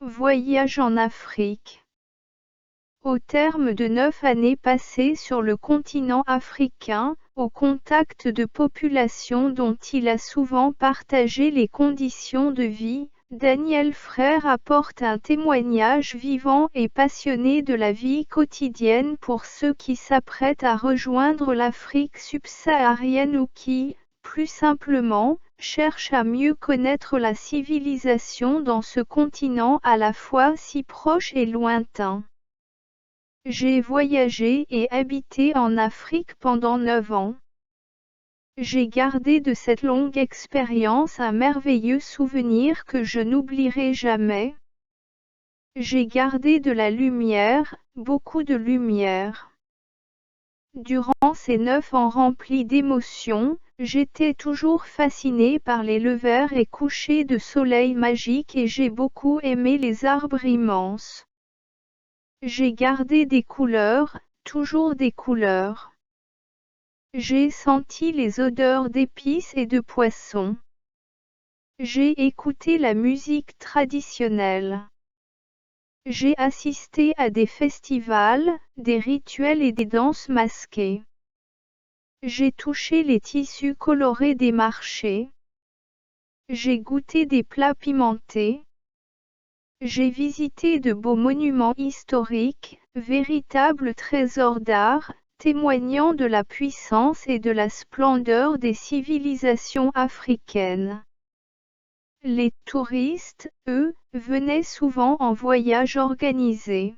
Voyage en Afrique. Au terme de 9 années passées sur le continent africain, au contact de populations dont il a souvent partagé les conditions de vie, Daniel Frère apporte un témoignage vivant et passionné de la vie quotidienne pour ceux qui s'apprêtent à rejoindre l'Afrique subsaharienne ou qui, plus simplement, cherchent à mieux connaître la civilisation dans ce continent à la fois si proche et lointain. J'ai voyagé et habité en Afrique pendant 9 ans. J'ai gardé de cette longue expérience un merveilleux souvenir que je n'oublierai jamais. J'ai gardé de la lumière, beaucoup de lumière. Durant ces 9 ans remplis d'émotions, j'étais toujours fascinée par les levers et couchers de soleil magiques et j'ai beaucoup aimé les arbres immenses. J'ai gardé des couleurs, toujours des couleurs. J'ai senti les odeurs d'épices et de poissons. J'ai écouté la musique traditionnelle. J'ai assisté à des festivals, des rituels et des danses masquées. J'ai touché les tissus colorés des marchés. J'ai goûté des plats pimentés. J'ai visité de beaux monuments historiques, véritables trésors d'art, témoignant de la puissance et de la splendeur des civilisations africaines. Les touristes, eux, venaient souvent en voyage organisé.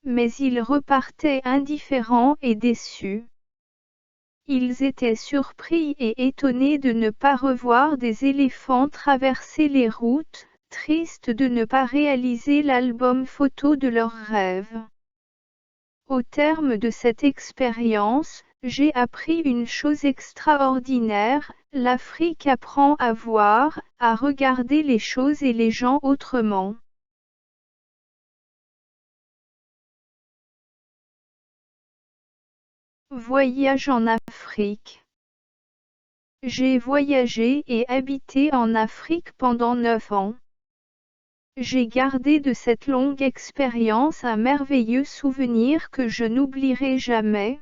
Mais ils repartaient indifférents et déçus. Ils étaient surpris et étonnés de ne pas revoir des éléphants traverser les routes, tristes de ne pas réaliser l'album photo de leurs rêves. Au terme de cette expérience, j'ai appris une chose extraordinaire, l'Afrique apprend à voir, à regarder les choses et les gens autrement. Voyage en Afrique. J'ai voyagé et habité en Afrique pendant 9 ans. J'ai gardé de cette longue expérience un merveilleux souvenir que je n'oublierai jamais.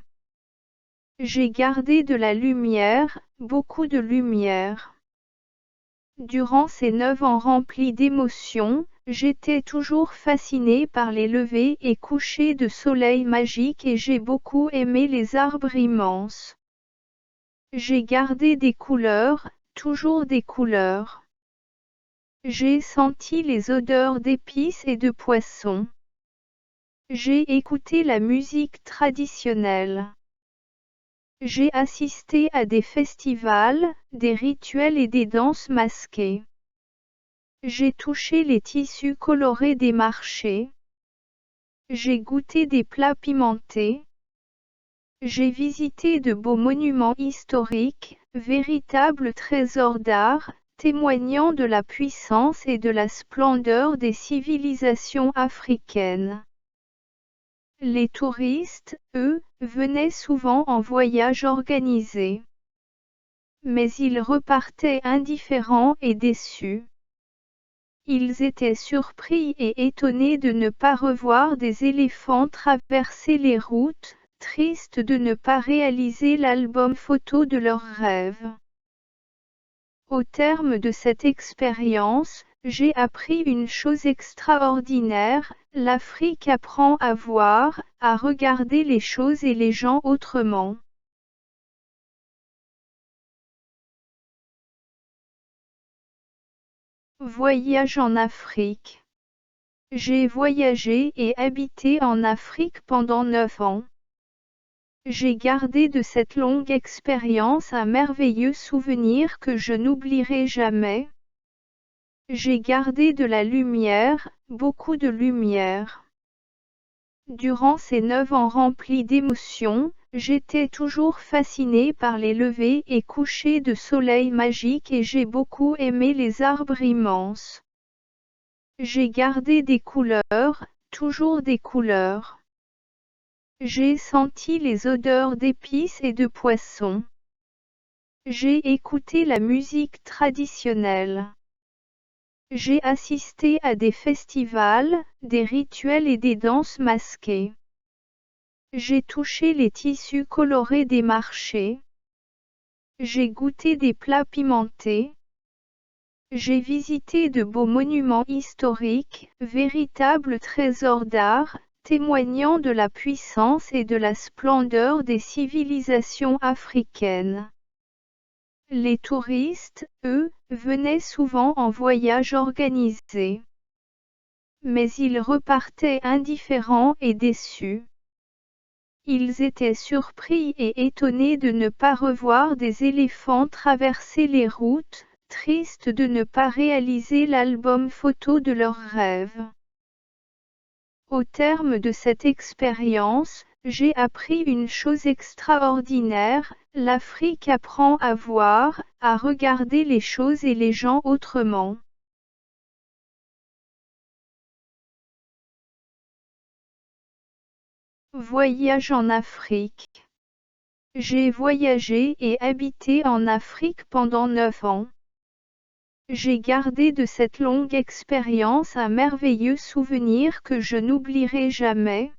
J'ai gardé de la lumière, beaucoup de lumière. Durant ces 9 ans remplis d'émotions, j'étais toujours fascinée par les levers et couchers de soleil magiques et j'ai beaucoup aimé les arbres immenses. J'ai gardé des couleurs, toujours des couleurs. J'ai senti les odeurs d'épices et de poissons. J'ai écouté la musique traditionnelle. J'ai assisté à des festivals, des rituels et des danses masquées. J'ai touché les tissus colorés des marchés. J'ai goûté des plats pimentés. J'ai visité de beaux monuments historiques, véritables trésors d'art, témoignant de la puissance et de la splendeur des civilisations africaines. Les touristes, eux, venaient souvent en voyage organisé. Mais ils repartaient indifférents et déçus. Ils étaient surpris et étonnés de ne pas revoir des éléphants traverser les routes, tristes de ne pas réaliser l'album photo de leurs rêves. Au terme de cette expérience, j'ai appris une chose extraordinaire, l'Afrique apprend à voir, à regarder les choses et les gens autrement. Voyage en Afrique. J'ai voyagé et habité en Afrique pendant 9 ans. J'ai gardé de cette longue expérience un merveilleux souvenir que je n'oublierai jamais. J'ai gardé de la lumière, beaucoup de lumière. Durant ces 9 ans remplis d'émotions, j'étais toujours fascinée par les levers et couchers de soleil magiques et j'ai beaucoup aimé les arbres immenses. J'ai gardé des couleurs, toujours des couleurs. J'ai senti les odeurs d'épices et de poissons. J'ai écouté la musique traditionnelle. J'ai assisté à des festivals, des rituels et des danses masquées. J'ai touché les tissus colorés des marchés. J'ai goûté des plats pimentés. J'ai visité de beaux monuments historiques, véritables trésors d'art, témoignant de la puissance et de la splendeur des civilisations africaines. Les touristes, eux, venaient souvent en voyage organisé. Mais ils repartaient indifférents et déçus. Ils étaient surpris et étonnés de ne pas revoir des éléphants traverser les routes, tristes de ne pas réaliser l'album photo de leurs rêves. Au terme de cette expérience, j'ai appris une chose extraordinaire, l'Afrique apprend à voir, à regarder les choses et les gens autrement. Voyage en Afrique. J'ai voyagé et habité en Afrique pendant 9 ans. J'ai gardé de cette longue expérience un merveilleux souvenir que je n'oublierai jamais.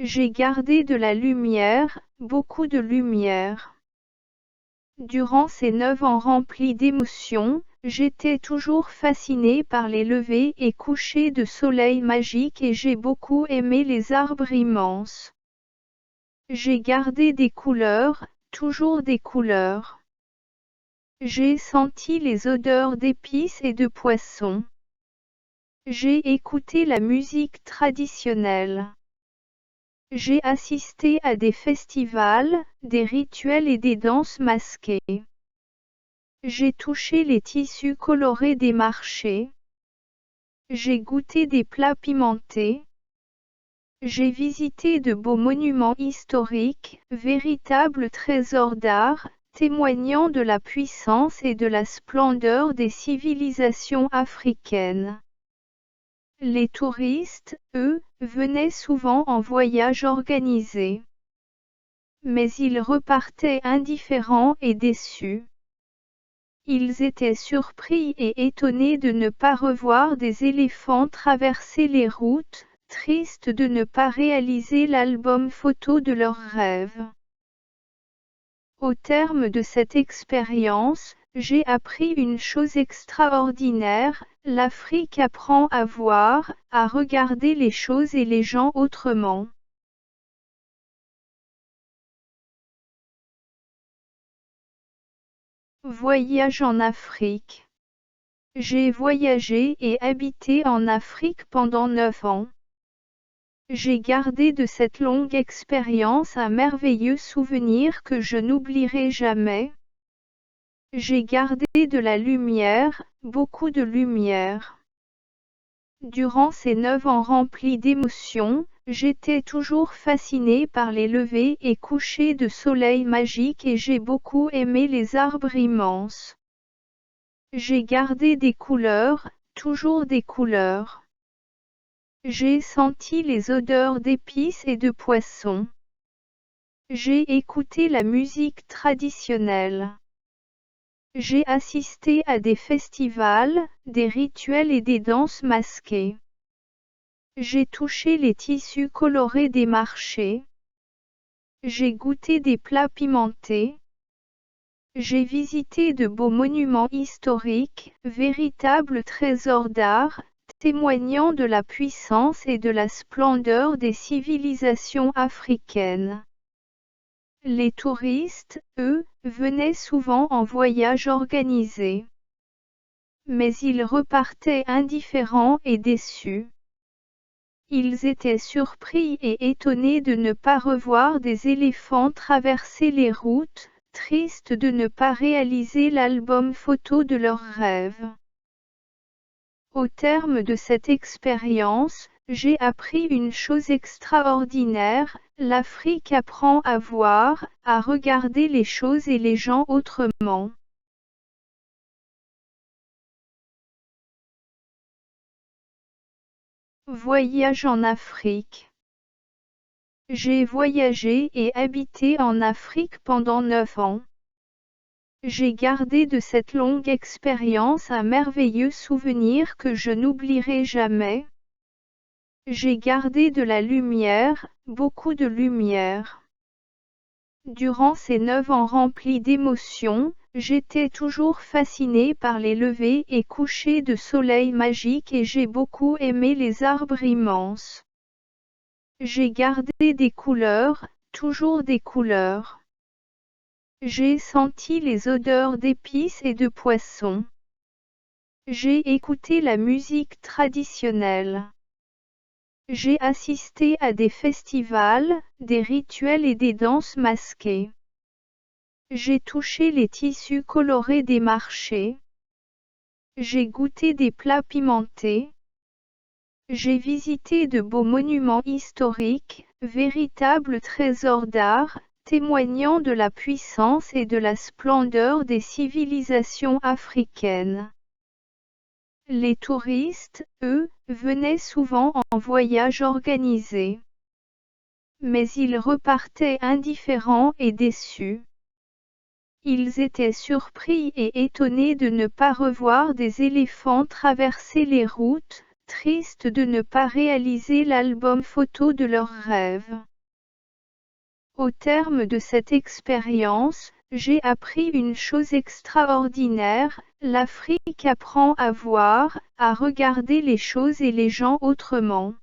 J'ai gardé de la lumière, beaucoup de lumière. Durant ces 9 ans remplis d'émotions, j'étais toujours fascinée par les levées et couchers de soleil magiques et j'ai beaucoup aimé les arbres immenses. J'ai gardé des couleurs, toujours des couleurs. J'ai senti les odeurs d'épices et de poissons. J'ai écouté la musique traditionnelle. J'ai assisté à des festivals, des rituels et des danses masquées. J'ai touché les tissus colorés des marchés. J'ai goûté des plats pimentés. J'ai visité de beaux monuments historiques, véritables trésors d'art, témoignant de la puissance et de la splendeur des civilisations africaines. Les touristes, eux, venaient souvent en voyage organisé. Mais ils repartaient indifférents et déçus. Ils étaient surpris et étonnés de ne pas revoir des éléphants traverser les routes, tristes de ne pas réaliser l'album photo de leurs rêves. Au terme de cette expérience, j'ai appris une chose extraordinaire, l'Afrique apprend à voir, à regarder les choses et les gens autrement. Voyage en Afrique. J'ai voyagé et habité en Afrique pendant 9 ans. J'ai gardé de cette longue expérience un merveilleux souvenir que je n'oublierai jamais. J'ai gardé de la lumière, beaucoup de lumière. Durant ces 9 ans remplis d'émotions, j'étais toujours fascinée par les levées et couchers de soleil magiques et j'ai beaucoup aimé les arbres immenses. J'ai gardé des couleurs, toujours des couleurs. J'ai senti les odeurs d'épices et de poissons. J'ai écouté la musique traditionnelle. J'ai assisté à des festivals, des rituels et des danses masquées. J'ai touché les tissus colorés des marchés. J'ai goûté des plats pimentés. J'ai visité de beaux monuments historiques, véritables trésors d'art, témoignant de la puissance et de la splendeur des civilisations africaines. Les touristes, eux, venaient souvent en voyage organisé. Mais ils repartaient indifférents et déçus. Ils étaient surpris et étonnés de ne pas revoir des éléphants traverser les routes, tristes de ne pas réaliser l'album photo de leurs rêves. Au terme de cette expérience, j'ai appris une chose extraordinaire, l'Afrique apprend à voir, à regarder les choses et les gens autrement. Voyage en Afrique. J'ai voyagé et habité en Afrique pendant 9 ans. J'ai gardé de cette longue expérience un merveilleux souvenir que je n'oublierai jamais. J'ai gardé de la lumière, beaucoup de lumière. Durant ces 9 ans remplis d'émotions, j'étais toujours fascinée par les levers et couchers de soleil magiques et j'ai beaucoup aimé les arbres immenses. J'ai gardé des couleurs, toujours des couleurs. J'ai senti les odeurs d'épices et de poissons. J'ai écouté la musique traditionnelle. J'ai assisté à des festivals, des rituels et des danses masquées. J'ai touché les tissus colorés des marchés. J'ai goûté des plats pimentés. J'ai visité de beaux monuments historiques, véritables trésors d'art, témoignant de la puissance et de la splendeur des civilisations africaines. Les touristes, eux, venaient souvent en voyage organisé. Mais ils repartaient indifférents et déçus. Ils étaient surpris et étonnés de ne pas revoir des éléphants traverser les routes, tristes de ne pas réaliser l'album photo de leurs rêves. Au terme de cette expérience, j'ai appris une chose extraordinaire, l'Afrique apprend à voir, à regarder les choses et les gens autrement.